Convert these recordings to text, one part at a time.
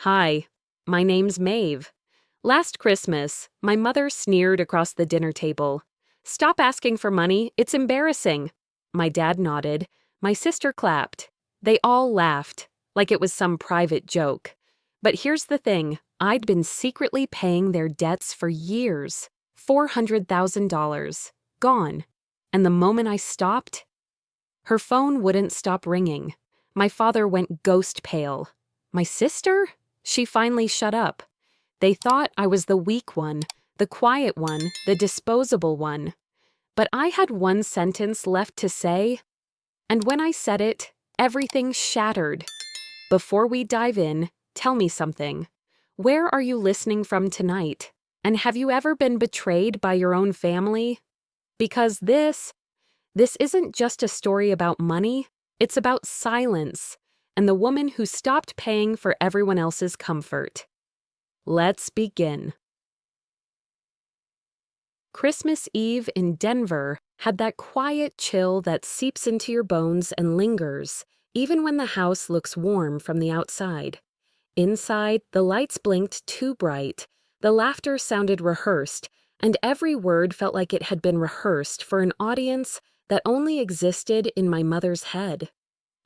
Hi, my name's Maeve. Last Christmas, my mother sneered across the dinner table. "Stop asking for money, it's embarrassing." My dad nodded. My sister clapped. They all laughed, like it was some private joke. But here's the thing, I'd been secretly paying their debts for years. $400,000. Gone. And the moment I stopped, her phone wouldn't stop ringing. My father went ghost pale. My sister? She finally shut up. They thought I was the weak one, the quiet one, the disposable one. But I had one sentence left to say, and when I said it, everything shattered. Before we dive in, tell me something. Where are you listening from tonight? And have you ever been betrayed by your own family? Because this isn't just a story about money, it's about silence and the woman who stopped paying for everyone else's comfort. Let's begin. Christmas Eve in Denver had that quiet chill that seeps into your bones and lingers, even when the house looks warm from the outside. Inside, the lights blinked too bright, the laughter sounded rehearsed, and every word felt like it had been rehearsed for an audience that only existed in my mother's head.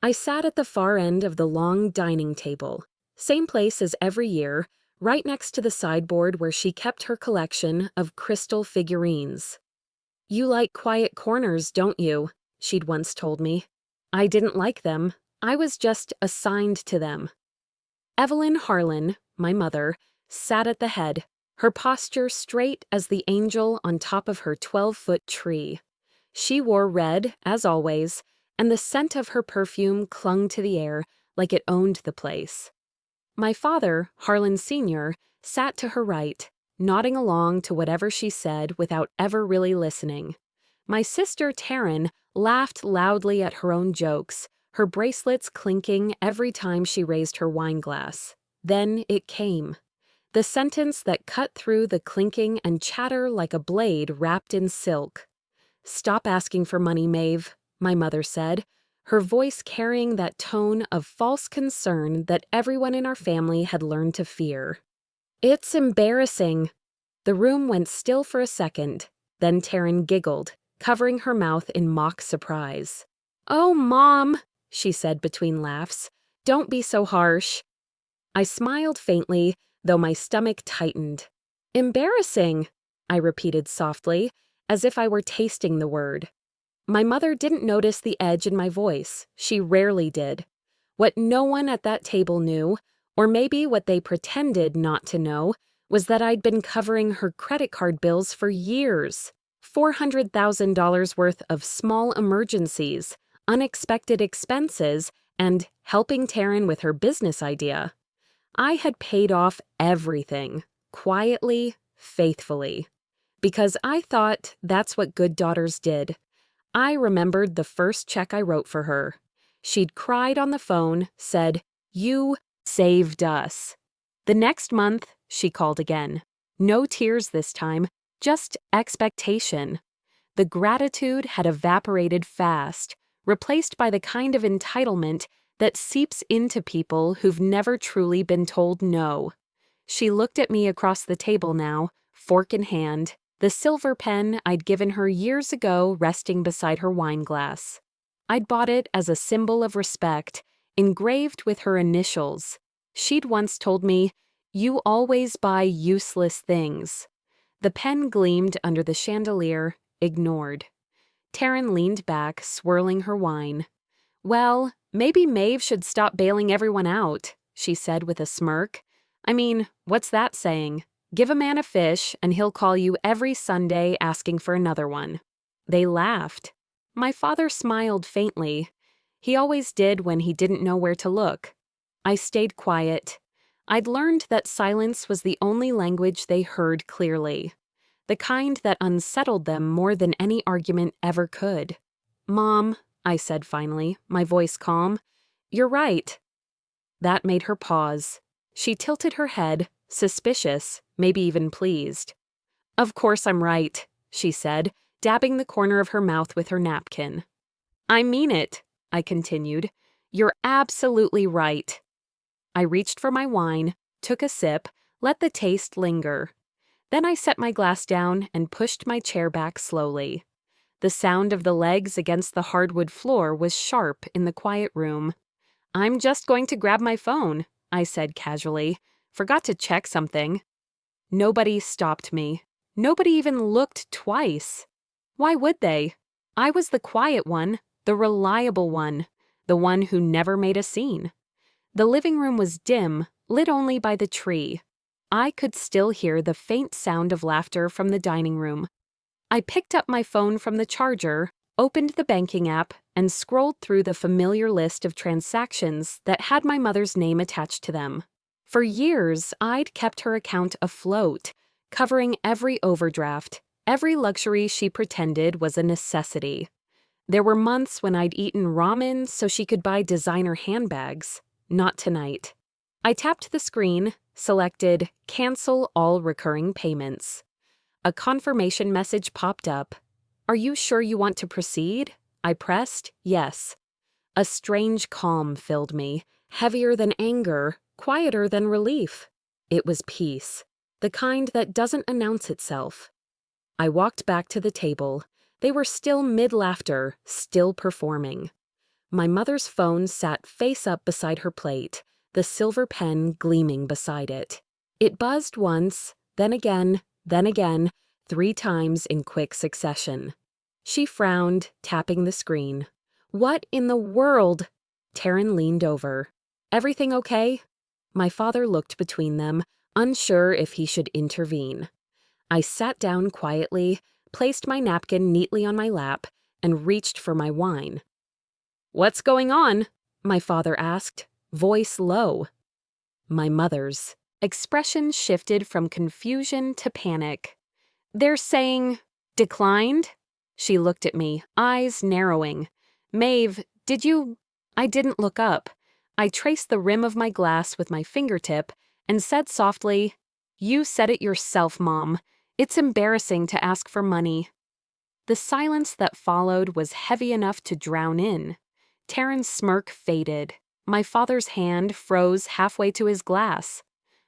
I sat at the far end of the long dining table, same place as every year, right next to the sideboard where she kept her collection of crystal figurines. "You like quiet corners, don't you?" she'd once told me. I didn't like them. I was just assigned to them. Evelyn Harlan, my mother, sat at the head, her posture straight as the angel on top of her 12-foot tree. She wore red, as always, and the scent of her perfume clung to the air like it owned the place. My father, Harlan Sr., sat to her right, nodding along to whatever she said without ever really listening. My sister, Taryn, laughed loudly at her own jokes, her bracelets clinking every time she raised her wine glass. Then it came. The sentence that cut through the clinking and chatter like a blade wrapped in silk. "Stop asking for money, Maeve," my mother said, her voice carrying that tone of false concern that everyone in our family had learned to fear. "It's embarrassing." The room went still for a second. Then Taryn giggled, covering her mouth in mock surprise. "Oh, Mom," she said between laughs, "don't be so harsh." I smiled faintly, though my stomach tightened. "Embarrassing," I repeated softly, as if I were tasting the word. My mother didn't notice the edge in my voice. She rarely did. What no one at that table knew, or maybe what they pretended not to know, was that I'd been covering her credit card bills for years. $400,000 worth of small emergencies, unexpected expenses, and helping Taryn with her business idea. I had paid off everything, quietly, faithfully. Because I thought that's what good daughters did. I remembered the first check I wrote for her. She'd cried on the phone, said, "You saved us." The next month, she called again. No tears this time, just expectation. The gratitude had evaporated fast, replaced by the kind of entitlement that seeps into people who've never truly been told no. She looked at me across the table now, fork in hand, the silver pen I'd given her years ago resting beside her wine glass. I'd bought it as a symbol of respect, engraved with her initials. She'd once told me, "You always buy useless things." The pen gleamed under the chandelier, ignored. Taryn leaned back, swirling her wine. "Well, maybe Maeve should stop bailing everyone out," she said with a smirk. "I mean, what's that saying? Give a man a fish, and he'll call you every Sunday asking for another one." They laughed. My father smiled faintly. He always did when he didn't know where to look. I stayed quiet. I'd learned that silence was the only language they heard clearly, the kind that unsettled them more than any argument ever could. "Mom," I said finally, my voice calm, "you're right." That made her pause. She tilted her head, suspicious, maybe even pleased. "Of course I'm right," she said, dabbing the corner of her mouth with her napkin. "I mean it," I continued. "You're absolutely right." I reached for my wine, took a sip, let the taste linger. Then I set my glass down and pushed my chair back slowly. The sound of the legs against the hardwood floor was sharp in the quiet room. "I'm just going to grab my phone," I said casually. "Forgot to check something." Nobody stopped me. Nobody even looked twice. Why would they? I was the quiet one, the reliable one, the one who never made a scene. The living room was dim, lit only by the tree. I could still hear the faint sound of laughter from the dining room. I picked up my phone from the charger, opened the banking app, and scrolled through the familiar list of transactions that had my mother's name attached to them. For years, I'd kept her account afloat, covering every overdraft, every luxury she pretended was a necessity. There were months when I'd eaten ramen so she could buy designer handbags. Not tonight. I tapped the screen, selected Cancel All Recurring Payments. A confirmation message popped up. "Are you sure you want to proceed?" I pressed yes. A strange calm filled me, heavier than anger, quieter than relief. It was peace, the kind that doesn't announce itself. I walked back to the table. They were still mid-laughter, still performing. My mother's phone sat face up beside her plate, the silver pen gleaming beside it. It buzzed once, then again, 3 times in quick succession. She frowned, tapping the screen. "What in the world?" Taryn leaned over. "Everything okay?" My father looked between them, unsure if he should intervene. I sat down quietly, placed my napkin neatly on my lap, and reached for my wine. "What's going on?" my father asked, voice low. My mother's expression shifted from confusion to panic. "They're saying declined?" She looked at me, eyes narrowing. "Maeve, did you—" I didn't look up. I traced the rim of my glass with my fingertip and said softly, "You said it yourself, Mom. It's embarrassing to ask for money." The silence that followed was heavy enough to drown in. Taryn's smirk faded. My father's hand froze halfway to his glass.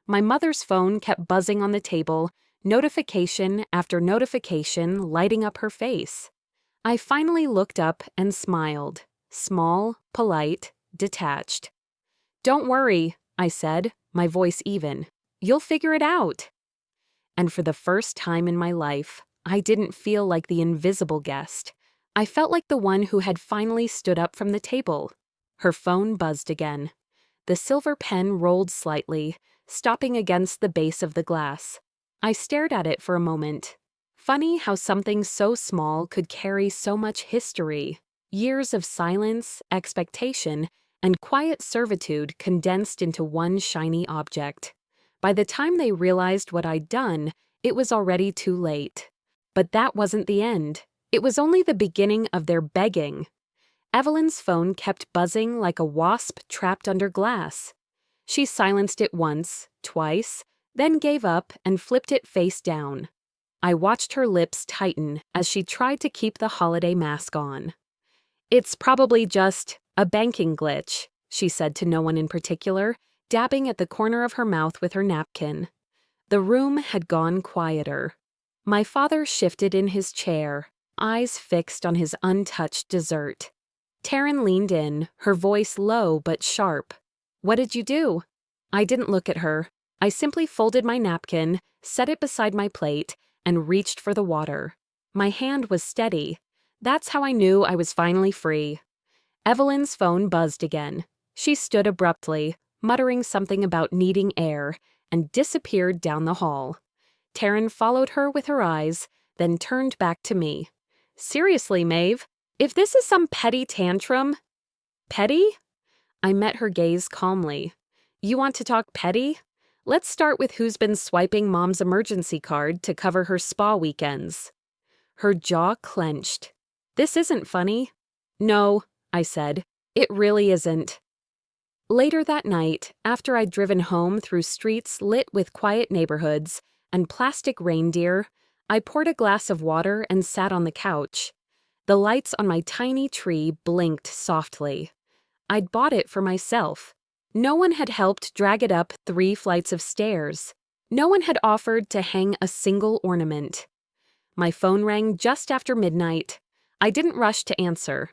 My mother's phone kept buzzing on the table, notification after notification lighting up her face. I finally looked up and smiled, small, polite, detached. "Don't worry," I said, my voice even. "You'll figure it out." And for the first time in my life, I didn't feel like the invisible guest. I felt like the one who had finally stood up from the table. Her phone buzzed again. The silver pen rolled slightly, stopping against the base of the glass. I stared at it for a moment. Funny how something so small could carry so much history. Years of silence, expectation, and quiet servitude condensed into one shiny object. By the time they realized what I'd done, it was already too late. But that wasn't the end. It was only the beginning of their begging. Evelyn's phone kept buzzing like a wasp trapped under glass. She silenced it once, twice, then gave up and flipped it face down. I watched her lips tighten as she tried to keep the holiday mask on. "It's probably just a banking glitch," she said to no one in particular, dabbing at the corner of her mouth with her napkin. The room had gone quieter. My father shifted in his chair, eyes fixed on his untouched dessert. Taryn leaned in, her voice low but sharp. "What did you do?" I didn't look at her. I simply folded my napkin, set it beside my plate, and reached for the water. My hand was steady. That's how I knew I was finally free. Evelyn's phone buzzed again. She stood abruptly, muttering something about needing air, and disappeared down the hall. Taryn followed her with her eyes, then turned back to me. "Seriously, Maeve, if this is some petty tantrum—" "Petty?" I met her gaze calmly. "You want to talk petty? Let's start with who's been swiping Mom's emergency card to cover her spa weekends." Her jaw clenched. "This isn't funny." "No," I said. "It really isn't." Later that night, after I'd driven home through streets lit with quiet neighborhoods and plastic reindeer, I poured a glass of water and sat on the couch. The lights on my tiny tree blinked softly. I'd bought it for myself. No one had helped drag it up 3 flights of stairs. No one had offered to hang a single ornament. My phone rang just after midnight. I didn't rush to answer.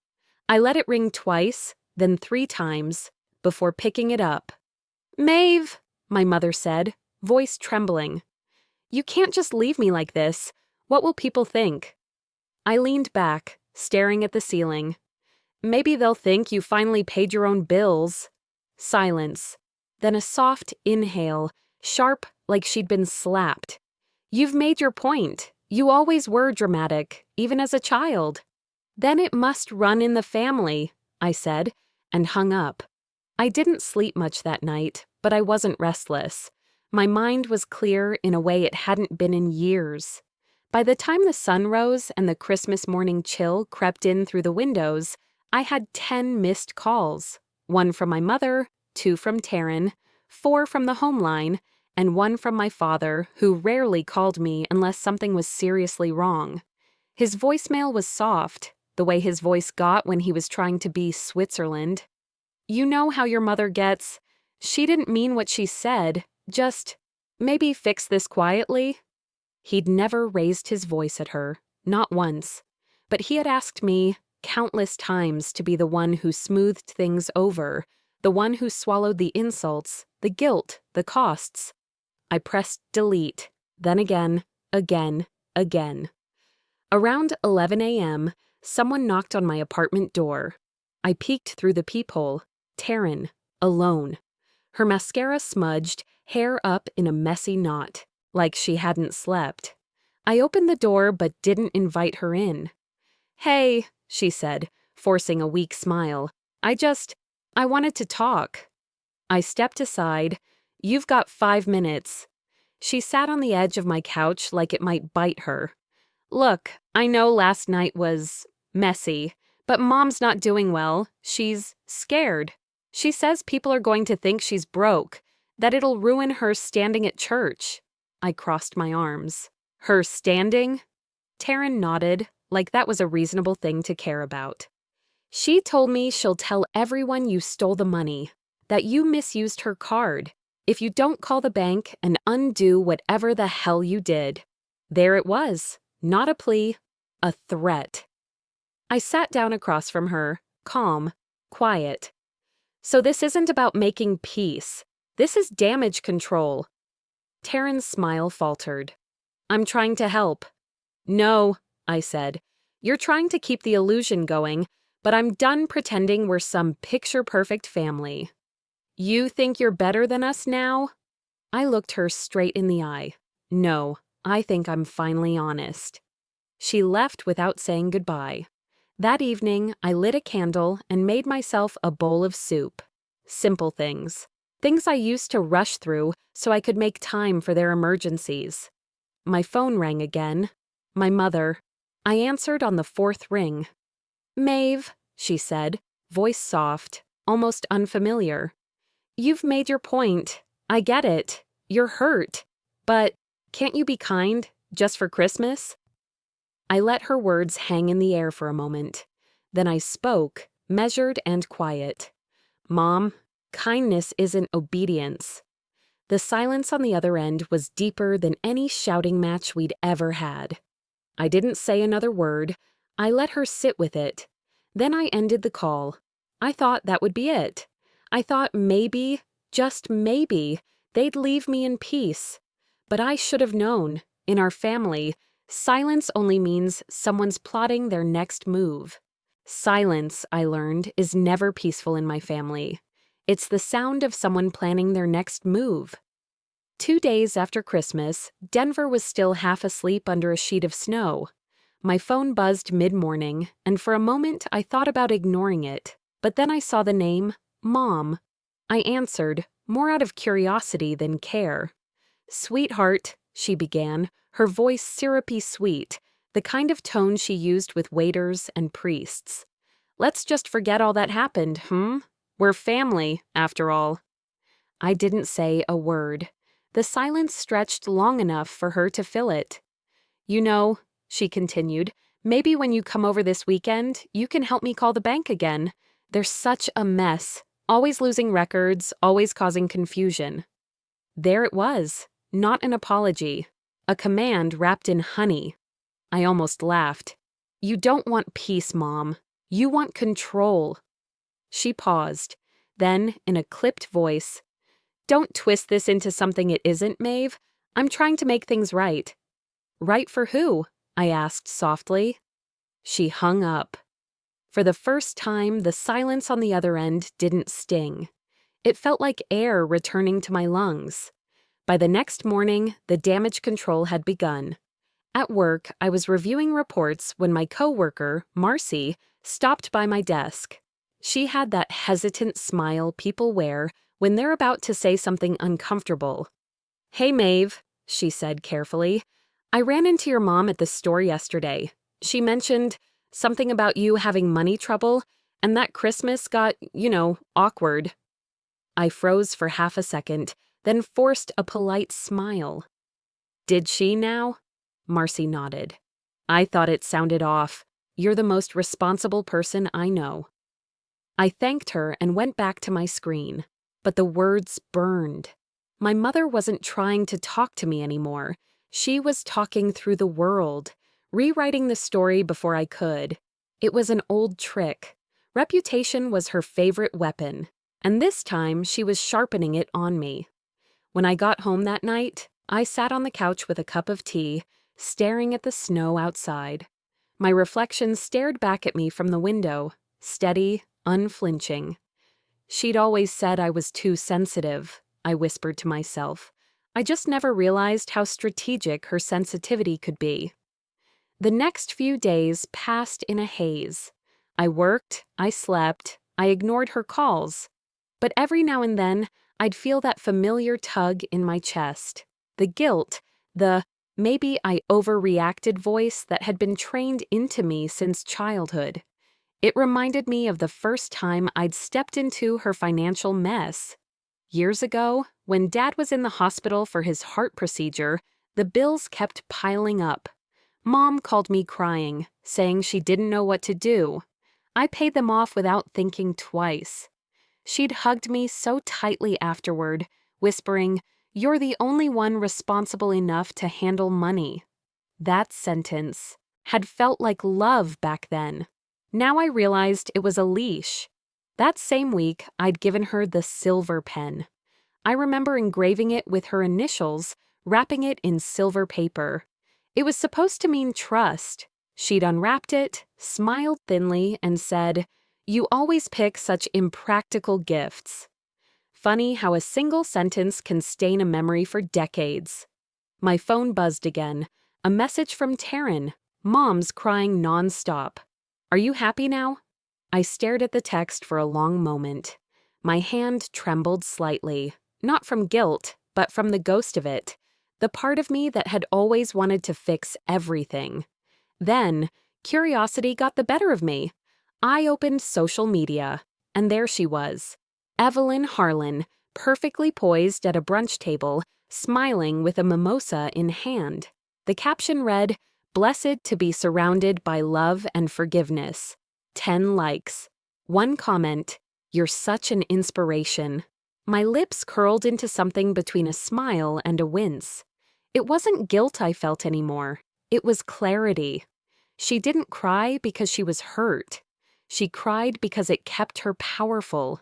I let it ring twice, then 3 times, before picking it up. "Maeve," my mother said, voice trembling. "You can't just leave me like this. What will people think?" I leaned back, staring at the ceiling. "Maybe they'll think you finally paid your own bills." Silence. Then a soft inhale, sharp like she'd been slapped. "You've made your point. You always were dramatic, even as a child." "Then it must run in the family," I said, and hung up. I didn't sleep much that night, but I wasn't restless. My mind was clear in a way it hadn't been in years. By the time the sun rose and the Christmas morning chill crept in through the windows, I had 10 missed calls. 1 from my mother, 2 from Taryn, 4 from the home line, and 1 from my father, who rarely called me unless something was seriously wrong. His voicemail was soft, the way his voice got when he was trying to be Switzerland. "You know how your mother gets. She didn't mean what she said. Just, maybe fix this quietly." He'd never raised his voice at her, not once. But he had asked me countless times to be the one who smoothed things over, the one who swallowed the insults, the guilt, the costs. I pressed delete, then again, again. Around 11 a.m., someone knocked on my apartment door. I peeked through the peephole. Taryn, alone. Her mascara smudged, hair up in a messy knot, like she hadn't slept. I opened the door but didn't invite her in. "Hey," she said, forcing a weak smile. I wanted to talk." I stepped aside. "You've got 5 minutes." She sat on the edge of my couch like it might bite her. "Look, I know last night was messy, but Mom's not doing well. She's scared. She says people are going to think she's broke, that it'll ruin her standing at church." I crossed my arms. "Her standing?" Taryn nodded, like that was a reasonable thing to care about. "She told me she'll tell everyone you stole the money, that you misused her card, if you don't call the bank and undo whatever the hell you did." There it was, not a plea, a threat. I sat down across from her, calm, quiet. "So this isn't about making peace. This is damage control." Taryn's smile faltered. "I'm trying to help." "No," I said. "You're trying to keep the illusion going, but I'm done pretending we're some picture-perfect family." "You think you're better than us now?" I looked her straight in the eye. "No, I think I'm finally honest." She left without saying goodbye. That evening, I lit a candle and made myself a bowl of soup. Simple things. Things I used to rush through so I could make time for their emergencies. My phone rang again. My mother. I answered on the 4th ring. "Maeve," she said, voice soft, almost unfamiliar. "You've made your point. I get it. You're hurt. But can't you be kind, just for Christmas?" I let her words hang in the air for a moment. Then I spoke, measured and quiet. "Mom, kindness isn't obedience." The silence on the other end was deeper than any shouting match we'd ever had. I didn't say another word. I let her sit with it. Then I ended the call. I thought that would be it. I thought maybe, just maybe, they'd leave me in peace. But I should have known. In our family, silence only means someone's plotting their next move. Silence, I learned, is never peaceful in my family. It's the sound of someone planning their next move. 2 days after Christmas, Denver was still half asleep under a sheet of snow. My phone buzzed mid-morning, and for a moment I thought about ignoring it. But then I saw the name, Mom. I answered, more out of curiosity than care. "Sweetheart," she began, her voice syrupy sweet, the kind of tone she used with waiters and priests. "Let's just forget all that happened, We're family, after all." I didn't say a word. The silence stretched long enough for her to fill it. "You know," she continued, "maybe when you come over this weekend, you can help me call the bank again. There's such a mess. Always losing records, always causing confusion. There it was, not an apology. A command wrapped in honey. I almost laughed. You don't want peace, Mom. You want control. She paused. Then, in a clipped voice, don't twist this into something it isn't, Maeve. I'm trying to make things right. Right for who? I asked softly. She hung up. For the first time, the silence on the other end didn't sting. It felt like air returning to my lungs. By the next morning, the damage control had begun. At work, I was reviewing reports when my coworker, Marcy, stopped by my desk. She had that hesitant smile people wear when they're about to say something uncomfortable. Hey, Maeve, she said carefully. I ran into your mom at the store yesterday. She mentioned something about you having money trouble, and that Christmas got, awkward. I froze for half a second, then forced a polite smile. Did she now? Marcy nodded. I thought it sounded off. You're the most responsible person I know. I thanked her and went back to my screen, but the words burned. My mother wasn't trying to talk to me anymore. She was talking through the world, rewriting the story before I could. It was an old trick. Reputation was her favorite weapon, and this time she was sharpening it on me. When I got home that night, I sat on the couch with a cup of tea, staring at the snow outside. My reflection stared back at me from the window, steady, unflinching. She'd always said I was too sensitive, I whispered to myself. I just never realized how strategic her sensitivity could be. The next few days passed in a haze. I worked, I slept, I ignored her calls. But every now and then, I'd feel that familiar tug in my chest. The guilt, the maybe I overreacted voice that had been trained into me since childhood. It reminded me of the first time I'd stepped into her financial mess. Years ago, when Dad was in the hospital for his heart procedure, the bills kept piling up. Mom called me crying, saying she didn't know what to do. I paid them off without thinking twice. She'd hugged me so tightly afterward, whispering, "You're the only one responsible enough to handle money." That sentence had felt like love back then. Now I realized it was a leash. That same week, I'd given her the silver pen. I remember engraving it with her initials, wrapping it in silver paper. It was supposed to mean trust. She'd unwrapped it, smiled thinly, and said, "You always pick such impractical gifts." Funny how a single sentence can stain a memory for decades. My phone buzzed again. A message from Taryn. Mom's crying nonstop. Are you happy now? I stared at the text for a long moment. My hand trembled slightly, not from guilt, but from the ghost of it, the part of me that had always wanted to fix everything. Then, curiosity got the better of me. I opened social media, and there she was, Evelyn Harlan, perfectly poised at a brunch table, smiling with a mimosa in hand. The caption read, "Blessed to be surrounded by love and forgiveness." 10 likes. One comment, "You're such an inspiration." My lips curled into something between a smile and a wince. It wasn't guilt I felt anymore. It was clarity. She didn't cry because she was hurt. She cried because it kept her powerful.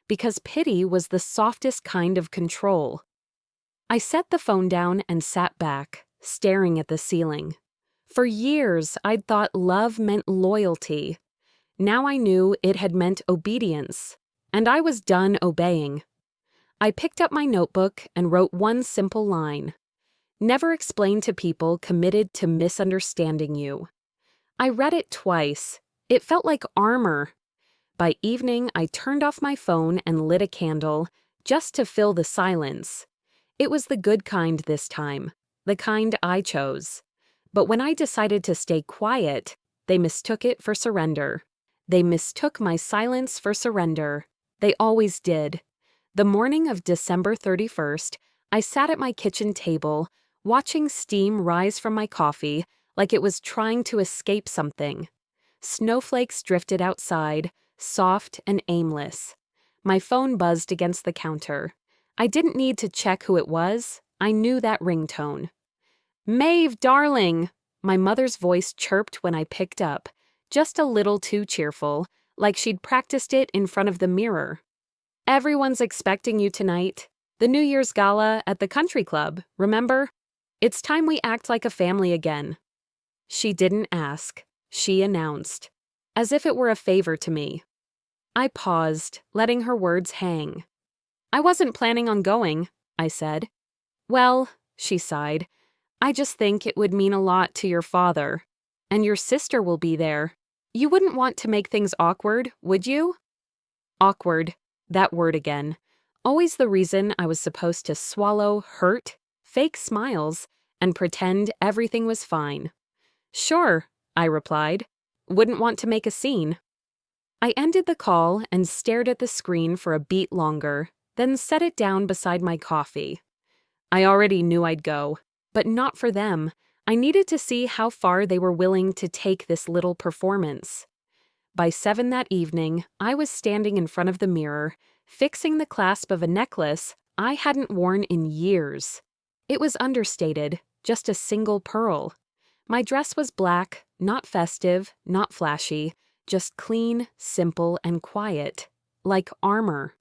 Because pity was the softest kind of control. I set the phone down and sat back, staring at the ceiling. For years, I'd thought love meant loyalty. Now I knew it had meant obedience, and I was done obeying. I picked up my notebook and wrote one simple line. Never explain to people committed to misunderstanding you. I read it twice. It felt like armor. By evening, I turned off my phone and lit a candle, just to fill the silence. It was the good kind this time, the kind I chose. But when I decided to stay quiet, they mistook it for surrender. They mistook my silence for surrender. They always did. The morning of December 31st, I sat at my kitchen table, watching steam rise from my coffee like it was trying to escape something. Snowflakes drifted outside, soft and aimless. My phone buzzed against the counter. I didn't need to check who it was. I knew that ringtone. "Maeve, darling!" My mother's voice chirped when I picked up, just a little too cheerful, like she'd practiced it in front of the mirror. "Everyone's expecting you tonight. The New Year's gala at the country club, remember? It's time we act like a family again." She didn't ask. She announced, as if it were a favor to me. I paused, letting her words hang. "I wasn't planning on going," I said. "Well," she sighed, "I just think it would mean a lot to your father. And your sister will be there. You wouldn't want to make things awkward, would you?" Awkward. That word again. Always the reason I was supposed to swallow hurt, fake smiles, and pretend everything was fine. "Sure," I replied. "Wouldn't want to make a scene." I ended the call and stared at the screen for a beat longer, then set it down beside my coffee. I already knew I'd go, but not for them. I needed to see how far they were willing to take this little performance. By 7 that evening, I was standing in front of the mirror, fixing the clasp of a necklace I hadn't worn in years. It was understated, just a single pearl. My dress was black, not festive, not flashy, just clean, simple, and quiet, like armor.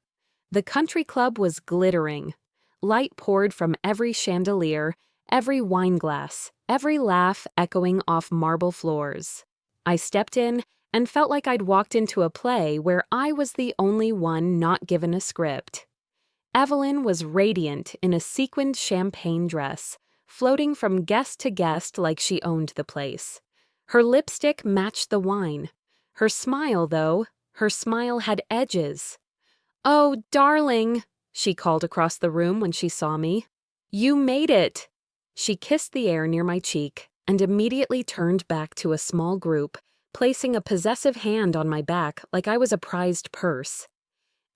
The country club was glittering. Light poured from every chandelier, every wineglass, every laugh echoing off marble floors. I stepped in and felt like I'd walked into a play where I was the only one not given a script. Evelyn was radiant in a sequined champagne dress, floating from guest to guest like she owned the place. Her lipstick matched the wine. Her smile, though, her smile had edges. "Oh, darling," she called across the room when she saw me. "You made it." She kissed the air near my cheek and immediately turned back to a small group, placing a possessive hand on my back like I was a prized purse.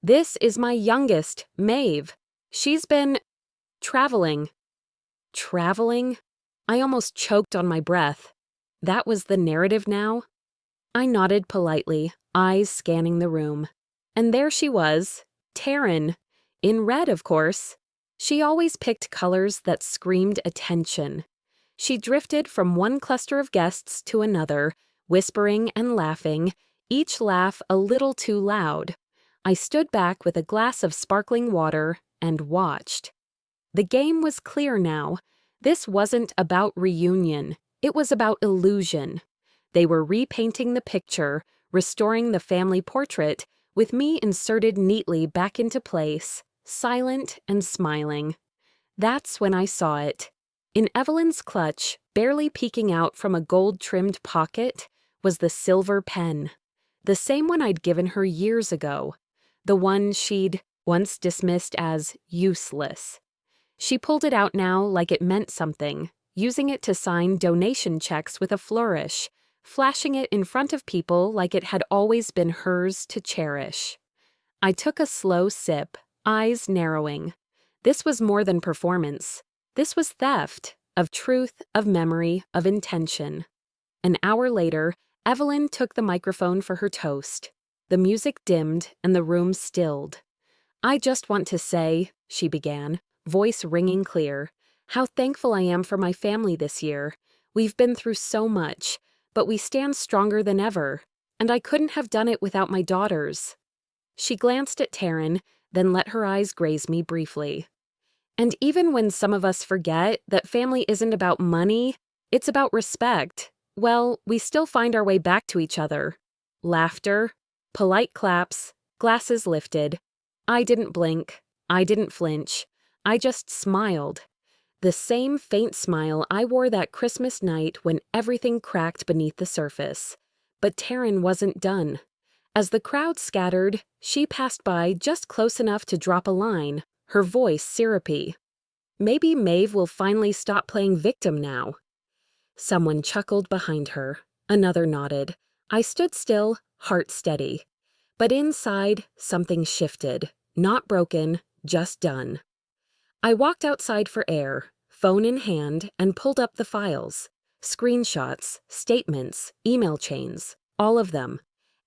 "This is my youngest, Maeve. She's been traveling." Traveling? I almost choked on my breath. That was the narrative now? I nodded politely, eyes scanning the room. And there she was, Taryn. In red, of course. She always picked colors that screamed attention. She drifted from one cluster of guests to another, whispering and laughing, each laugh a little too loud. I stood back with a glass of sparkling water and watched. The game was clear now. This wasn't about reunion. It was about illusion. They were repainting the picture, restoring the family portrait, with me inserted neatly back into place, silent and smiling. That's when I saw it. In Evelyn's clutch, barely peeking out from a gold-trimmed pocket, was the silver pen. The same one I'd given her years ago. The one she'd once dismissed as useless. She pulled it out now like it meant something, using it to sign donation checks with a flourish, flashing it in front of people like it had always been hers to cherish. I took a slow sip, eyes narrowing. This was more than performance. This was theft, of truth, of memory, of intention. An hour later, Evelyn took the microphone for her toast. The music dimmed and the room stilled. "I just want to say," she began, voice ringing clear, "how thankful I am for my family this year. We've been through so much, but we stand stronger than ever, and I couldn't have done it without my daughters." She glanced at Taryn, then let her eyes graze me briefly. "And even when some of us forget that family isn't about money, it's about respect, well, we still find our way back to each other." Laughter, polite claps, glasses lifted. I didn't blink. I didn't flinch. I just smiled. The same faint smile I wore that Christmas night when everything cracked beneath the surface. But Taryn wasn't done. As the crowd scattered, she passed by just close enough to drop a line, her voice syrupy. "Maybe Maeve will finally stop playing victim now." Someone chuckled behind her. Another nodded. I stood still, heart steady. But inside, something shifted. Not broken, just done. I walked outside for air, phone in hand, and pulled up the files. Screenshots, statements, email chains, all of them.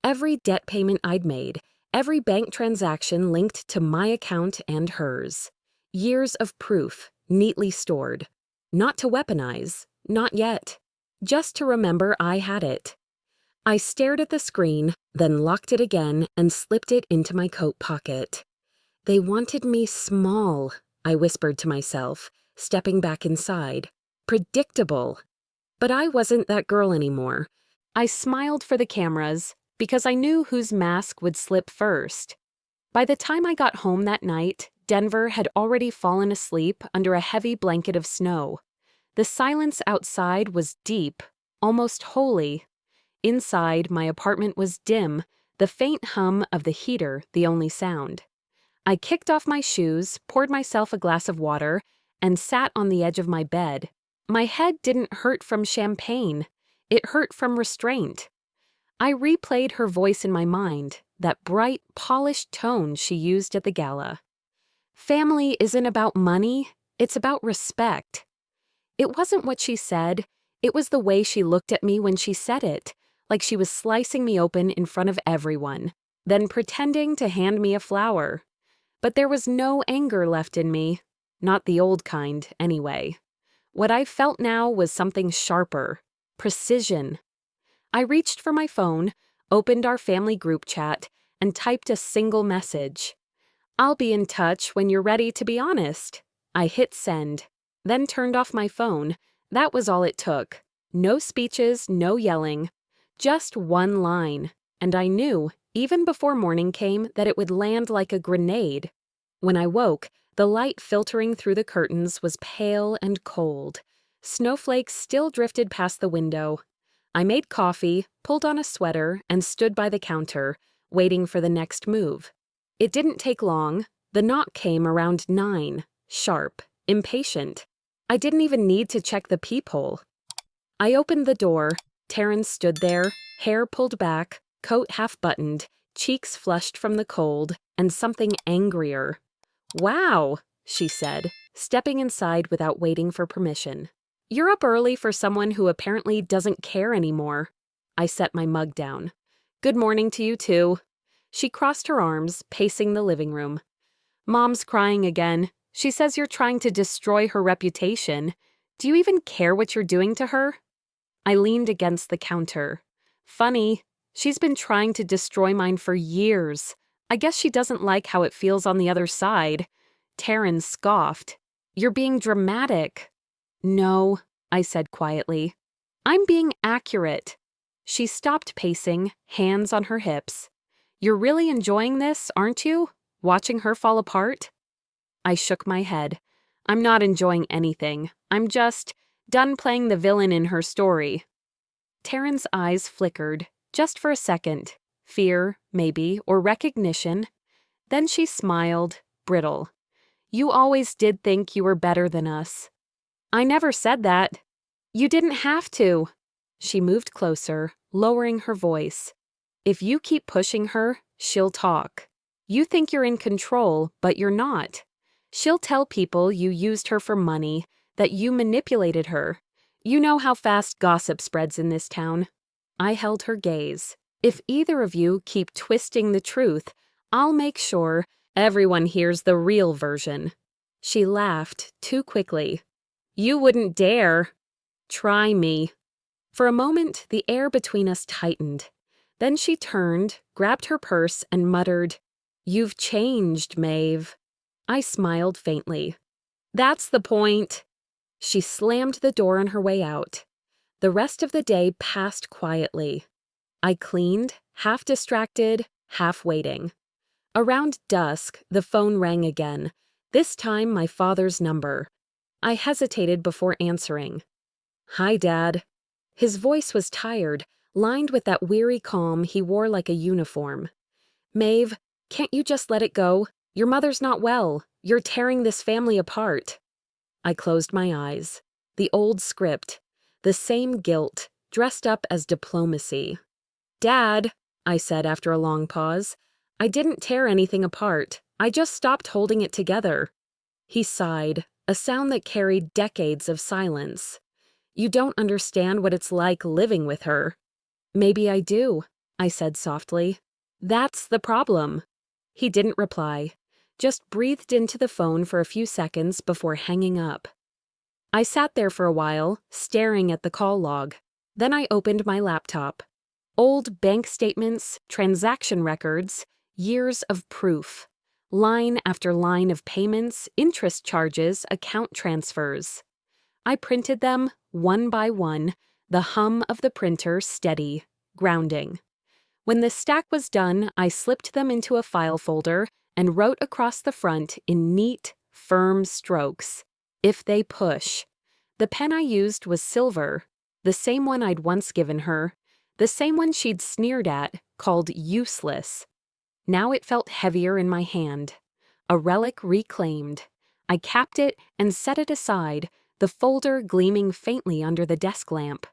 Every debt payment I'd made, Every bank transaction linked to my account and hers. Years of proof, neatly stored. Not to weaponize, not yet. Just to remember I had it. I stared at the screen, then locked it again and slipped it into my coat pocket. They wanted me small, I whispered to myself, stepping back inside. Predictable. But I wasn't that girl anymore. I smiled for the cameras because I knew whose mask would slip first. By the time I got home that night, Denver had already fallen asleep under a heavy blanket of snow. The silence outside was deep, almost holy. Inside, my apartment was dim, the faint hum of the heater the only sound. I kicked off my shoes, poured myself a glass of water, and sat on the edge of my bed. My head didn't hurt from champagne. It hurt from restraint. I replayed her voice in my mind, that bright, polished tone she used at the gala. Family isn't about money, it's about respect. It wasn't what she said, it was the way she looked at me when she said it, like she was slicing me open in front of everyone, then pretending to hand me a flower. But there was no anger left in me, not the old kind, anyway. What I felt now was something sharper, precision. I reached for my phone, opened our family group chat, and typed a single message. "I'll be in touch when you're ready to be honest." I hit send, then turned off my phone. That was all it took. No speeches, no yelling. Just one line. And I knew, even before morning came, that it would land like a grenade. When I woke, the light filtering through the curtains was pale and cold. Snowflakes still drifted past the window. I made coffee, pulled on a sweater, and stood by the counter, waiting for the next move. It didn't take long. The knock came around 9, sharp, impatient. I didn't even need to check the peephole. I opened the door. Terrence stood there, hair pulled back, coat half-buttoned, cheeks flushed from the cold, and something angrier. "Wow," she said, stepping inside without waiting for permission. "You're up early for someone who apparently doesn't care anymore." I set my mug down. "Good morning to you too." She crossed her arms, pacing the living room. "Mom's crying again. She says you're trying to destroy her reputation. Do you even care what you're doing to her?" I leaned against the counter. "Funny. She's been trying to destroy mine for years. I guess she doesn't like how it feels on the other side." Taryn scoffed. "You're being dramatic." "No," I said quietly. "I'm being accurate." She stopped pacing, hands on her hips. "You're really enjoying this, aren't you? Watching her fall apart?" I shook my head. "I'm not enjoying anything. I'm just done playing the villain in her story." Taryn's eyes flickered, just for a second. Fear, maybe, or recognition. Then she smiled, brittle. "You always did think you were better than us." "I never said that." "You didn't have to." She moved closer, lowering her voice. "If you keep pushing her, she'll talk. You think you're in control, but you're not. She'll tell people you used her for money, that you manipulated her. You know how fast gossip spreads in this town." I held her gaze. "If either of you keep twisting the truth, I'll make sure everyone hears the real version." She laughed too quickly. "You wouldn't dare." "Try me." For a moment, the air between us tightened. Then she turned, grabbed her purse, and muttered, "You've changed, Maeve." I smiled faintly. "That's the point." She slammed the door on her way out. The rest of the day passed quietly. I cleaned, half distracted, half waiting. Around dusk, the phone rang again, this time my father's number. I hesitated before answering. "Hi, Dad." His voice was tired, lined with that weary calm he wore like a uniform. "Maeve, can't you just let it go? Your mother's not well. You're tearing this family apart." I closed my eyes. The old script. The same guilt, dressed up as diplomacy. "Dad," I said after a long pause, "I didn't tear anything apart. I just stopped holding it together." He sighed, a sound that carried decades of silence. "You don't understand what it's like living with her." "Maybe I do," I said softly. That's the problem. He didn't reply, just breathed into the phone for a few seconds before hanging up. I sat there for a while, staring at the call log. Then I opened my laptop. Old bank statements, transaction records, years of proof. Line after line of payments, interest charges, account transfers. I printed them one by one, the hum of the printer steady, grounding. When the stack was done, I slipped them into a file folder and wrote across the front in neat, firm strokes. If they push. The pen I used was silver, the same one I'd once given her, the same one she'd sneered at, called useless. Now it felt heavier in my hand. A relic reclaimed. I capped it and set it aside, the folder gleaming faintly under the desk lamp.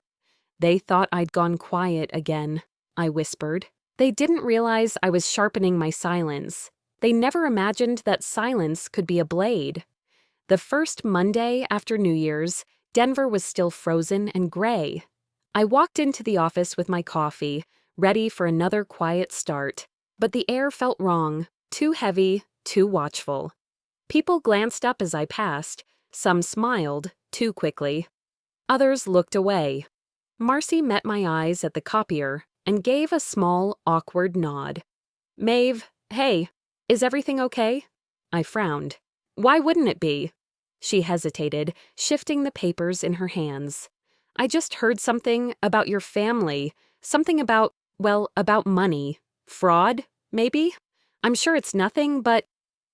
They thought I'd gone quiet again, I whispered. They didn't realize I was sharpening my silence. They never imagined that silence could be a blade. The first Monday after New Year's, Denver was still frozen and gray. I walked into the office with my coffee, ready for another quiet start, but the air felt wrong, too heavy, too watchful. People glanced up as I passed. Some smiled, too quickly. Others looked away. Marcy met my eyes at the copier and gave a small, awkward nod. Maeve, hey, is everything okay? I frowned. Why wouldn't it be? She hesitated, shifting the papers in her hands. I just heard something about your family, something about, well, about money. Fraud, maybe? I'm sure it's nothing, but...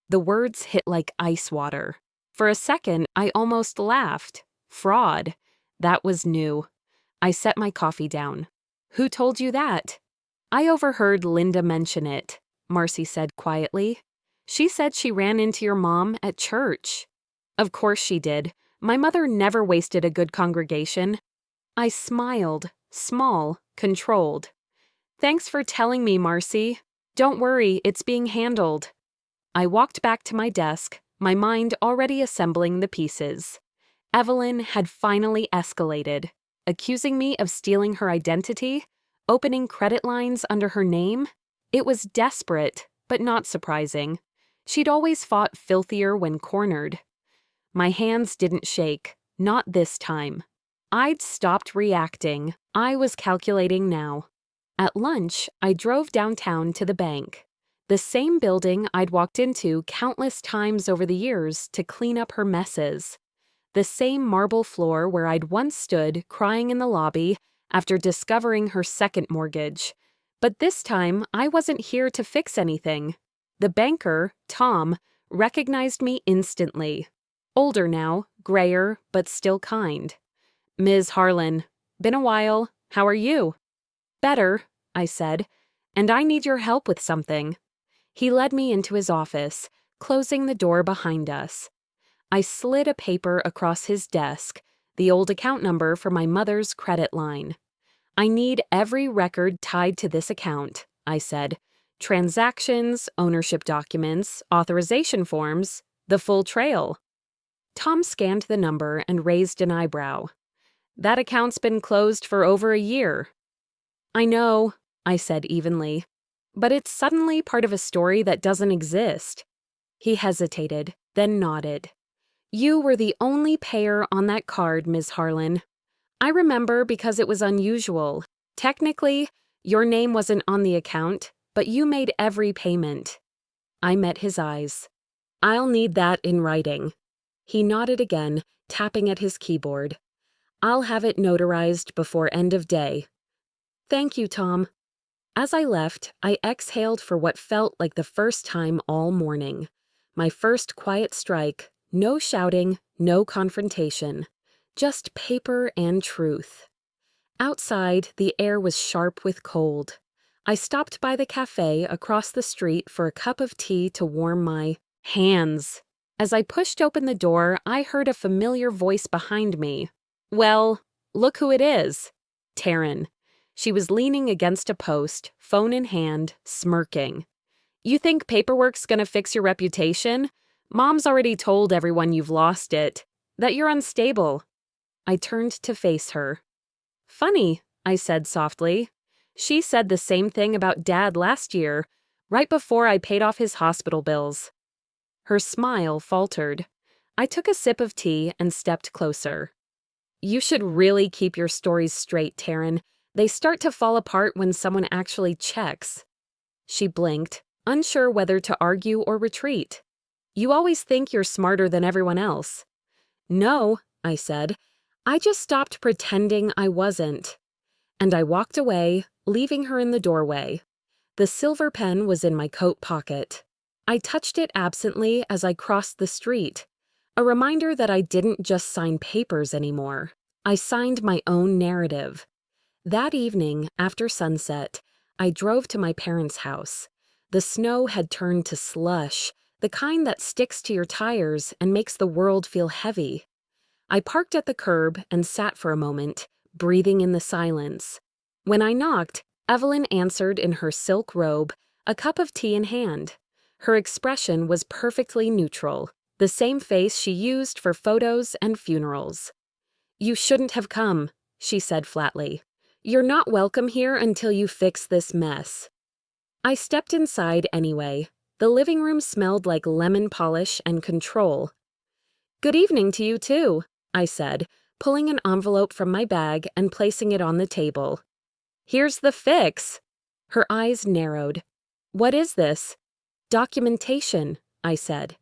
The words hit like ice water. For a second, I almost laughed. Fraud. That was new. I set my coffee down. Who told you that? I overheard Linda mention it, Marcy said quietly. She said she ran into your mom at church. Of course she did. My mother never wasted a good congregation. I smiled, small, controlled. Thanks for telling me, Marcy. Don't worry, it's being handled. I walked back to my desk, my mind already assembling the pieces. Evelyn had finally escalated, accusing me of stealing her identity, opening credit lines under her name. It was desperate, but not surprising. She'd always fought filthier when cornered. My hands didn't shake, not this time. I'd stopped reacting. I was calculating now. At lunch, I drove downtown to the bank. The same building I'd walked into countless times over the years to clean up her messes. The same marble floor where I'd once stood crying in the lobby after discovering her second mortgage. But this time, I wasn't here to fix anything. The banker, Tom, recognized me instantly. Older now, grayer, but still kind. Ms. Harlan, been a while. How are you? Better, I said, and I need your help with something. He led me into his office, closing the door behind us. I slid a paper across his desk, the old account number for my mother's credit line. I need every record tied to this account, I said. Transactions, ownership documents, authorization forms, the full trail. Tom scanned the number and raised an eyebrow. That account's been closed for over a year. I know, I said evenly, but it's suddenly part of a story that doesn't exist. He hesitated, then nodded. You were the only payer on that card, Ms. Harlan. I remember because it was unusual. Technically, your name wasn't on the account, but you made every payment. I met his eyes. I'll need that in writing. He nodded again, tapping at his keyboard. I'll have it notarized before end of day. Thank you, Tom. As I left, I exhaled for what felt like the first time all morning. My first quiet strike, no shouting, no confrontation. Just paper and truth. Outside, the air was sharp with cold. I stopped by the cafe across the street for a cup of tea to warm my hands. As I pushed open the door, I heard a familiar voice behind me. Well, look who it is. Taryn. She was leaning against a post, phone in hand, smirking. You think paperwork's gonna fix your reputation? Mom's already told everyone you've lost it, that you're unstable. I turned to face her. Funny, I said softly. She said the same thing about Dad last year, right before I paid off his hospital bills. Her smile faltered. I took a sip of tea and stepped closer. You should really keep your stories straight, Taryn. They start to fall apart when someone actually checks. She blinked, unsure whether to argue or retreat. You always think you're smarter than everyone else. No, I said. I just stopped pretending I wasn't. And I walked away, leaving her in the doorway. The silver pen was in my coat pocket. I touched it absently as I crossed the street, a reminder that I didn't just sign papers anymore. I signed my own narrative. That evening, after sunset, I drove to my parents' house. The snow had turned to slush, the kind that sticks to your tires and makes the world feel heavy. I parked at the curb and sat for a moment, breathing in the silence. When I knocked, Evelyn answered in her silk robe, a cup of tea in hand. Her expression was perfectly neutral, the same face she used for photos and funerals. You shouldn't have come, she said flatly. You're not welcome here until you fix this mess. I stepped inside anyway. The living room smelled like lemon polish and control. Good evening to you too, I said, pulling an envelope from my bag and placing it on the table. Here's the fix. Her eyes narrowed. What is this? Documentation, I said.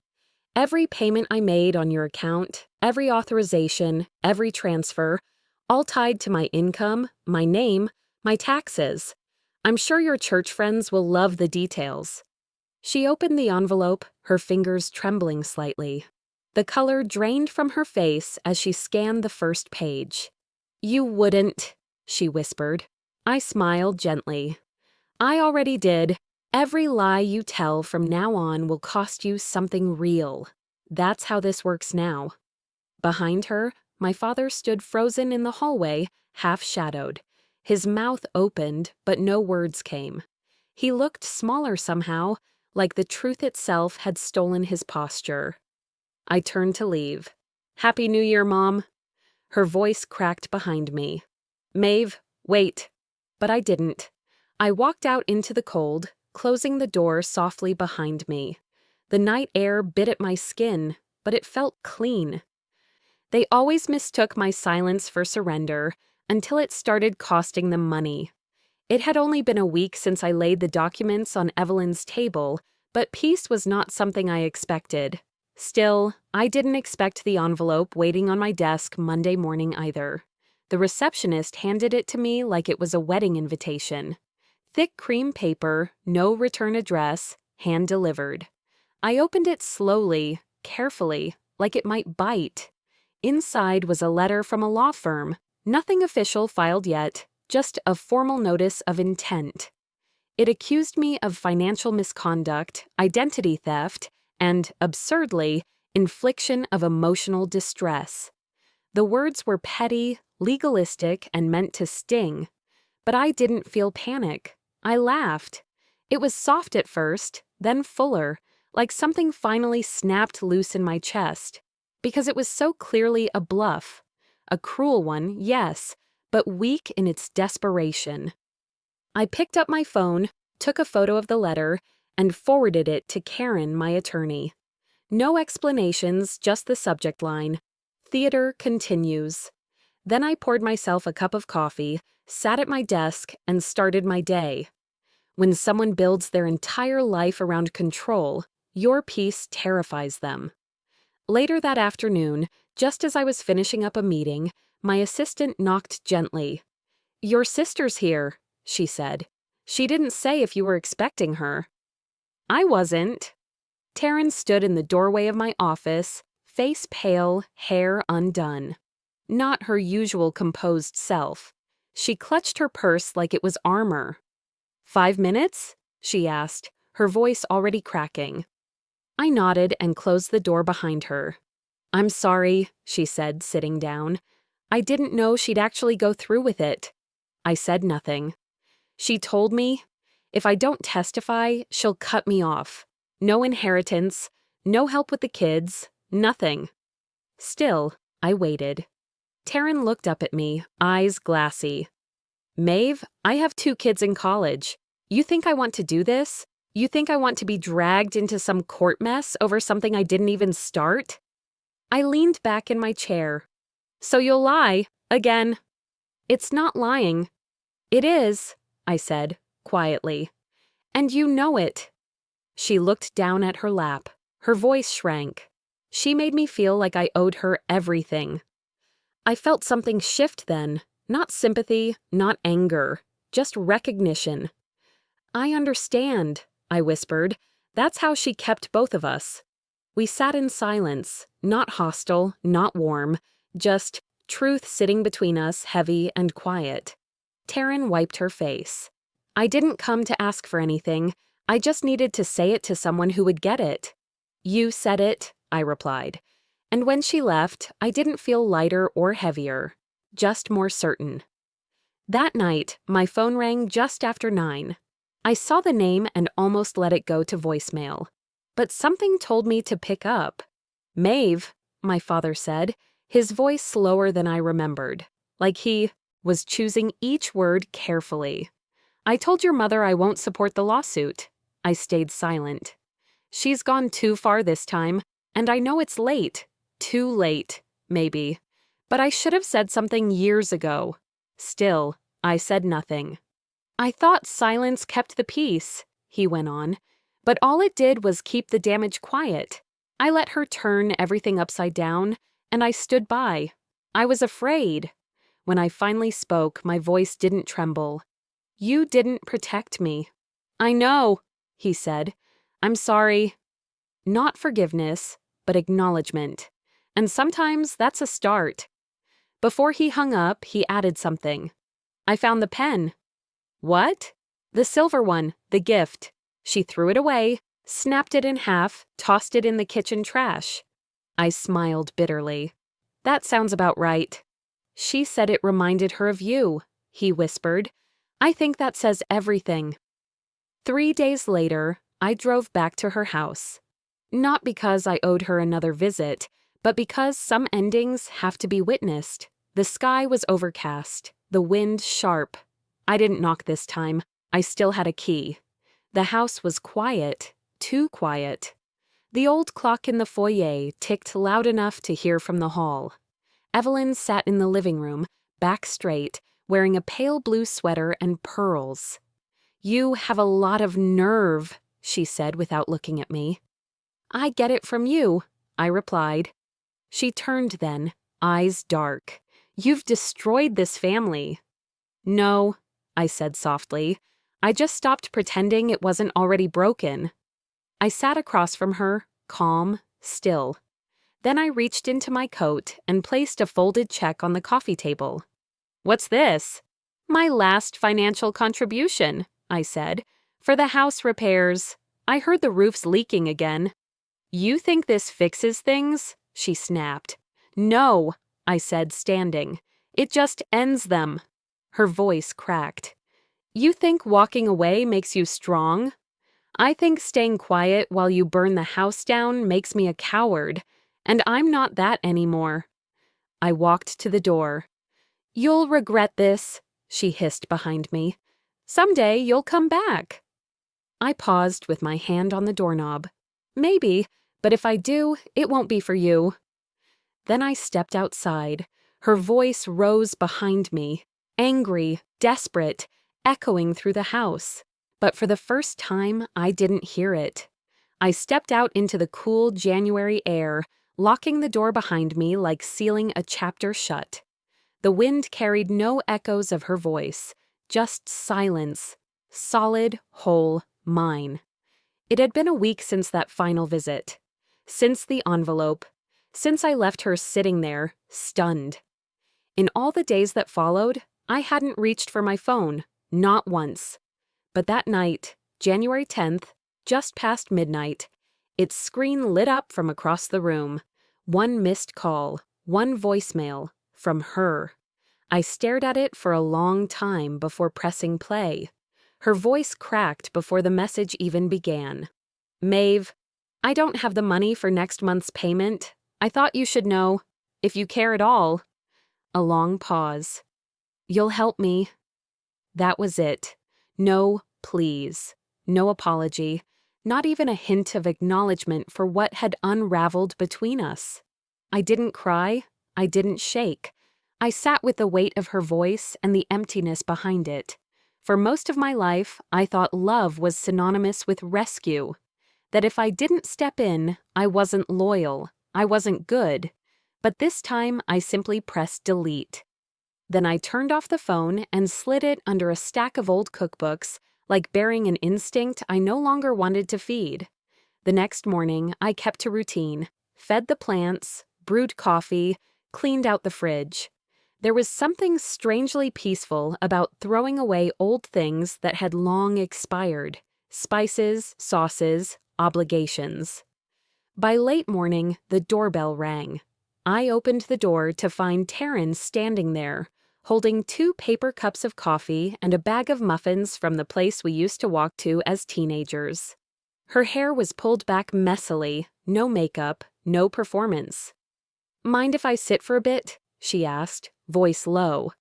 Every payment I made on your account, every authorization, every transfer, all tied to my income, my name, my taxes. I'm sure your church friends will love the details. She opened the envelope, her fingers trembling slightly. The color drained from her face as she scanned the first page. You wouldn't, she whispered. I smiled gently. I already did. Every lie you tell from now on will cost you something real. That's how this works now. Behind her, my father stood frozen in the hallway, half-shadowed. His mouth opened, but no words came. He looked smaller somehow, like the truth itself had stolen his posture. I turned to leave. Happy New Year, Mom. Her voice cracked behind me. Maeve, wait. But I didn't. I walked out into the cold, closing the door softly behind me. The night air bit at my skin, but it felt clean. They always mistook my silence for surrender until it started costing them money. It had only been a week since I laid the documents on Evelyn's table, but peace was not something I expected. Still, I didn't expect the envelope waiting on my desk Monday morning either. The receptionist handed it to me like it was a wedding invitation. Thick cream paper, no return address, hand-delivered. I opened it slowly, carefully, like it might bite. Inside was a letter from a law firm, nothing official filed yet, just a formal notice of intent. It accused me of financial misconduct, identity theft, and, absurdly, infliction of emotional distress. The words were petty, legalistic, and meant to sting. But I didn't feel panic. I laughed. It was soft at first, then fuller, like something finally snapped loose in my chest. Because it was so clearly a bluff. A cruel one, yes, but weak in its desperation. I picked up my phone, took a photo of the letter, and forwarded it to Karen, my attorney. No explanations, just the subject line. Theater continues. Then I poured myself a cup of coffee, sat at my desk, and started my day. When someone builds their entire life around control, your peace terrifies them. Later that afternoon, just as I was finishing up a meeting, my assistant knocked gently. Your sister's here, she said. She didn't say if you were expecting her. I wasn't. Taryn stood in the doorway of my office, face pale, hair undone. Not her usual composed self. She clutched her purse like it was armor. 5 minutes? She asked, her voice already cracking. I nodded and closed the door behind her. I'm sorry, she said, sitting down. I didn't know she'd actually go through with it. I said nothing. She told me, if I don't testify, she'll cut me off. No inheritance, no help with the kids, nothing. Still, I waited. Taryn looked up at me, eyes glassy. Maeve, I have 2 kids in college. You think I want to do this? You think I want to be dragged into some court mess over something I didn't even start? I leaned back in my chair. So you'll lie, again. It's not lying. It is, I said, quietly. And you know it. She looked down at her lap. Her voice shrank. She made me feel like I owed her everything. I felt something shift then. Not sympathy, not anger, just recognition. I understand, I whispered. That's how she kept both of us. We sat in silence, not hostile, not warm, just truth sitting between us, heavy and quiet. Taryn wiped her face. I didn't come to ask for anything. I just needed to say it to someone who would get it. You said it, I replied. And when she left, I didn't feel lighter or heavier, just more certain. That night, my phone rang just after 9. I saw the name and almost let it go to voicemail. But something told me to pick up. Maeve, my father said, his voice slower than I remembered, like he was choosing each word carefully. I told your mother I won't support the lawsuit. I stayed silent. She's gone too far this time, and I know it's late. Too late, maybe. But I should have said something years ago. Still, I said nothing. I thought silence kept the peace, he went on, but all it did was keep the damage quiet. I let her turn everything upside down, and I stood by. I was afraid. When I finally spoke, my voice didn't tremble. You didn't protect me. I know, he said. I'm sorry. Not forgiveness, but acknowledgement. And sometimes that's a start. Before he hung up, he added something. I found the pen. What? The silver one, the gift. She threw it away, snapped it in half, tossed it in the kitchen trash. I smiled bitterly. That sounds about right. She said it reminded her of you, he whispered. I think that says everything. 3 days later, I drove back to her house. Not because I owed her another visit, but because some endings have to be witnessed. The sky was overcast, the wind sharp. I didn't knock this time. I still had a key. The house was quiet, too quiet. The old clock in the foyer ticked loud enough to hear from the hall. Evelyn sat in the living room, back straight, wearing a pale blue sweater and pearls. You have a lot of nerve, she said without looking at me. I get it from you, I replied. She turned then, eyes dark. You've destroyed this family. No, I said softly. I just stopped pretending it wasn't already broken. I sat across from her, calm, still. Then I reached into my coat and placed a folded check on the coffee table. What's this? My last financial contribution, I said, for the house repairs. I heard the roof's leaking again. You think this fixes things? She snapped. No, I said, standing. It just ends them. Her voice cracked. You think walking away makes you strong? I think staying quiet while you burn the house down makes me a coward, and I'm not that anymore. I walked to the door. You'll regret this, she hissed behind me. Someday you'll come back. I paused with my hand on the doorknob. Maybe, but if I do, it won't be for you. Then I stepped outside. Her voice rose behind me, angry, desperate, echoing through the house. But for the first time, I didn't hear it. I stepped out into the cool January air, locking the door behind me like sealing a chapter shut. The wind carried no echoes of her voice, just silence, solid, whole, mine. It had been a week since that final visit, since the envelope, since I left her sitting there, stunned. In all the days that followed, I hadn't reached for my phone, not once. But that night, January 10th, just past midnight, its screen lit up from across the room. One missed call, one voicemail, from her. I stared at it for a long time before pressing play. Her voice cracked before the message even began. Maeve, I don't have the money for next month's payment. I thought you should know, if you care at all. A long pause. You'll help me. That was it. No please. No apology. Not even a hint of acknowledgement for what had unraveled between us. I didn't cry. I didn't shake. I sat with the weight of her voice and the emptiness behind it. For most of my life, I thought love was synonymous with rescue. That if I didn't step in, I wasn't loyal. I wasn't good. But this time, I simply pressed delete. Then I turned off the phone and slid it under a stack of old cookbooks, like bearing an instinct I no longer wanted to feed. The next morning, I kept to routine, fed the plants, brewed coffee, cleaned out the fridge. There was something strangely peaceful about throwing away old things that had long expired: spices, sauces, obligations. By late morning, the doorbell rang. I opened the door to find Taryn standing there, holding 2 paper cups of coffee and a bag of muffins from the place we used to walk to as teenagers. Her hair was pulled back messily, no makeup, no performance. "Mind if I sit for a bit?" she asked, voice low.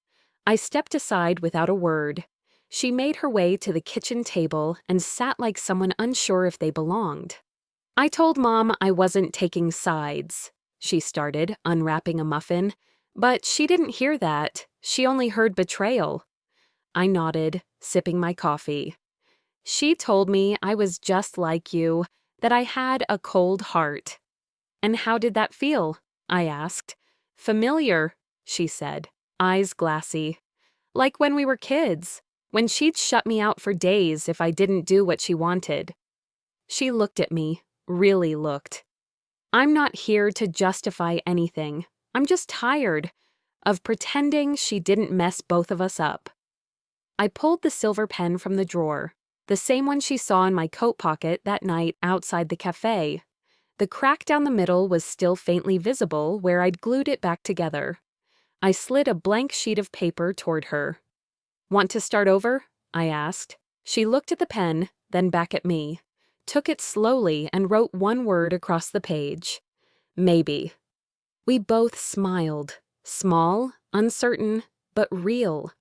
I stepped aside without a word. She made her way to the kitchen table and sat like someone unsure if they belonged. "I told Mom I wasn't taking sides," she started, unwrapping a muffin. But she didn't hear that. She only heard betrayal. I nodded, sipping my coffee. "She told me I was just like you, that I had a cold heart." "And how did that feel?" I asked. "Familiar," she said, eyes glassy. "Like when we were kids, when she'd shut me out for days if I didn't do what she wanted." She looked at me, really looked. "I'm not here to justify anything. I'm just tired of pretending she didn't mess both of us up." I pulled the silver pen from the drawer, the same one she saw in my coat pocket that night outside the cafe. The crack down the middle was still faintly visible where I'd glued it back together. I slid a blank sheet of paper toward her. "Want to start over?" I asked. She looked at the pen, then back at me, took it slowly and wrote one word across the page. "Maybe." We both smiled. Small, uncertain, but real.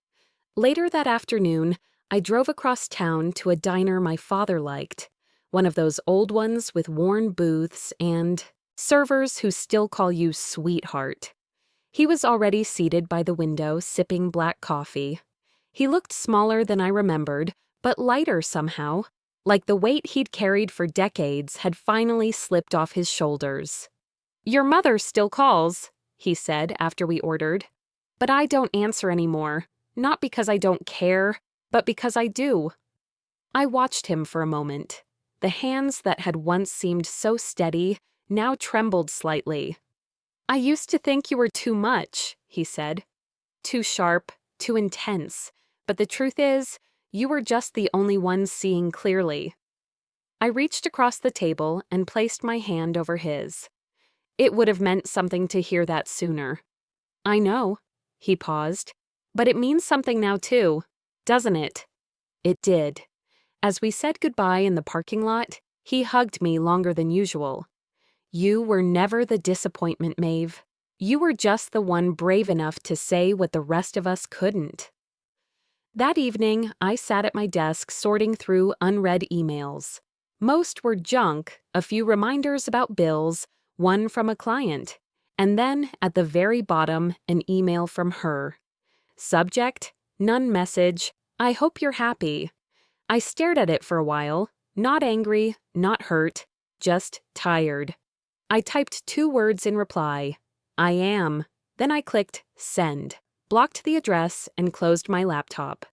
Later that afternoon, I drove across town to a diner my father liked, one of those old ones with worn booths and servers who still call you sweetheart. He was already seated by the window sipping black coffee. He looked smaller than I remembered, but lighter somehow, like the weight he'd carried for decades had finally slipped off his shoulders. "Your mother still calls," he said after we ordered. "But I don't answer anymore, not because I don't care, but because I do." I watched him for a moment. The hands that had once seemed so steady now trembled slightly. "I used to think you were too much," he said. "Too sharp, too intense. But the truth is, you were just the only one seeing clearly." I reached across the table and placed my hand over his. It would have meant something to hear that sooner. "I know." He paused. "But it means something now too, doesn't it?" It did. As we said goodbye in the parking lot, he hugged me longer than usual. "You were never the disappointment, Maeve. You were just the one brave enough to say what the rest of us couldn't." That evening, I sat at my desk sorting through unread emails. Most were junk, a few reminders about bills, one from a client, and then, at the very bottom, an email from her. Subject, none message, "I hope you're happy." I stared at it for a while, not angry, not hurt, just tired. I typed 2 words in reply, "I am." Then I clicked send, blocked the address, and closed my laptop.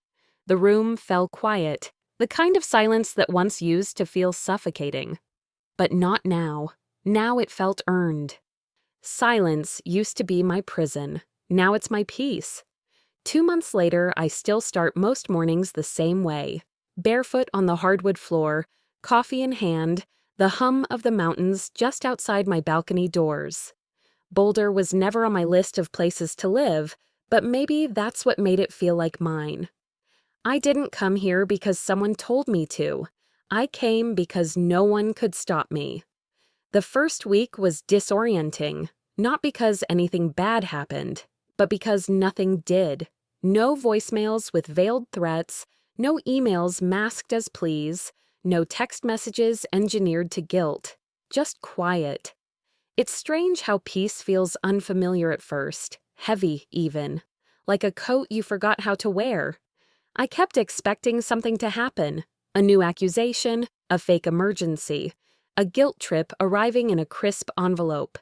The room fell quiet, the kind of silence that once used to feel suffocating. But not now. Now it felt earned. Silence used to be my prison. Now it's my peace. 2 months later, I still start most mornings the same way. Barefoot on the hardwood floor, coffee in hand, the hum of the mountains just outside my balcony doors. Boulder was never on my list of places to live, but maybe that's what made it feel like mine. I didn't come here because someone told me to. I came because no one could stop me. The first week was disorienting, not because anything bad happened, but because nothing did. No voicemails with veiled threats, no emails masked as pleas, no text messages engineered to guilt. Just quiet. It's strange how peace feels unfamiliar at first, heavy even, like a coat you forgot how to wear. I kept expecting something to happen, a new accusation, a fake emergency, a guilt trip arriving in a crisp envelope.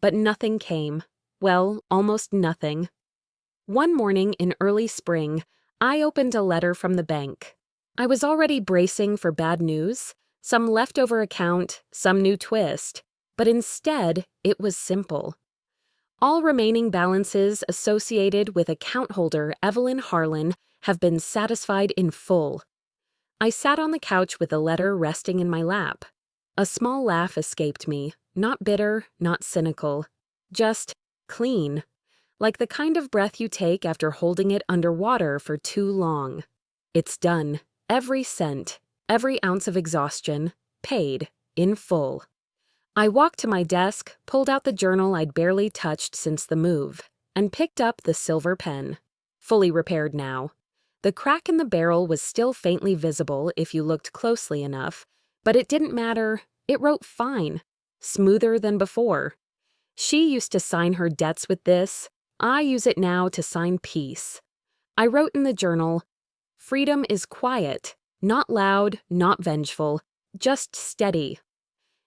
But nothing came. Well, almost nothing. One morning in early spring, I opened a letter from the bank. I was already bracing for bad news, some leftover account, some new twist. But instead, it was simple. All remaining balances associated with account holder Evelyn Harlan have been satisfied in full. I sat on the couch with the letter resting in my lap. A small laugh escaped me, not bitter, not cynical. Just clean. Like the kind of breath you take after holding it underwater for too long. It's done. Every cent, every ounce of exhaustion, paid, in full. I walked to my desk, pulled out the journal I'd barely touched since the move, and picked up the silver pen. Fully repaired now. The crack in the barrel was still faintly visible if you looked closely enough, but it didn't matter. It wrote fine. Smoother than before. She used to sign her debts with this. I use it now to sign peace. I wrote in the journal, "Freedom is quiet, not loud, not vengeful, just steady."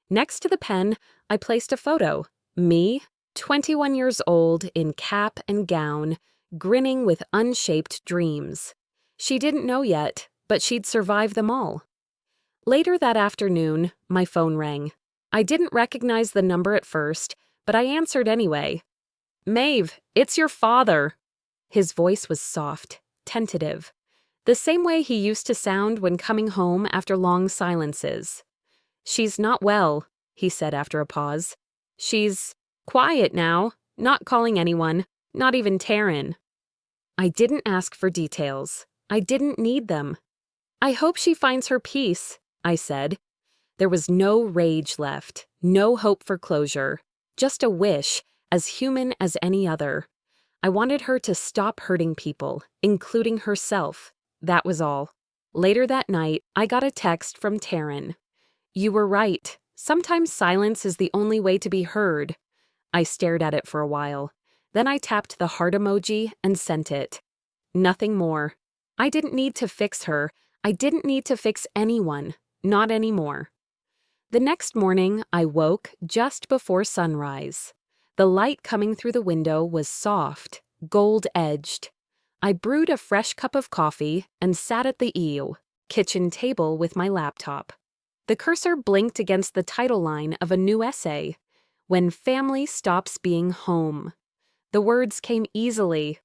Next to the pen, I placed a photo. Me, 21 years old, in cap and gown, grinning with unshaped dreams. She didn't know yet, but she'd survive them all. Later that afternoon, my phone rang. I didn't recognize the number at first, but I answered anyway. "Maeve, it's your father." His voice was soft, tentative, the same way he used to sound when coming home after long silences. "She's not well," he said after a pause. "She's quiet now, not calling anyone, not even Taryn." I didn't ask for details. I didn't need them. "I hope she finds her peace," I said. There was no rage left, no hope for closure, just a wish, as human as any other. I wanted her to stop hurting people, including herself. That was all. Later that night, I got a text from Taryn. "You were right. Sometimes silence is the only way to be heard." I stared at it for a while. Then I tapped the heart emoji and sent it. Nothing more. I didn't need to fix her. I didn't need to fix anyone. Not anymore. The next morning, I woke just before sunrise. The light coming through the window was soft, gold-edged. I brewed a fresh cup of coffee and sat at the kitchen table with my laptop. The cursor blinked against the title line of a new essay, "When Family Stops Being Home." The words came easily,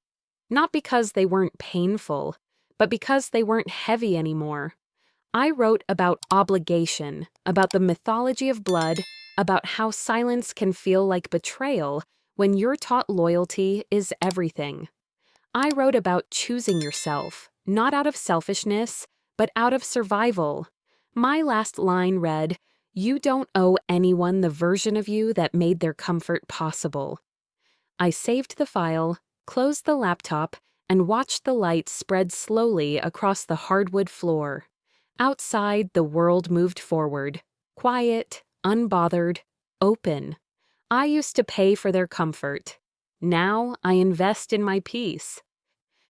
not because they weren't painful, but because they weren't heavy anymore. I wrote about obligation, about the mythology of blood, about how silence can feel like betrayal when you're taught loyalty is everything. I wrote about choosing yourself, not out of selfishness, but out of survival. My last line read, "You don't owe anyone the version of you that made their comfort possible." I saved the file, closed the laptop, and watched the light spread slowly across the hardwood floor. Outside, the world moved forward, quiet, unbothered, open. I used to pay for their comfort. Now I invest in my peace.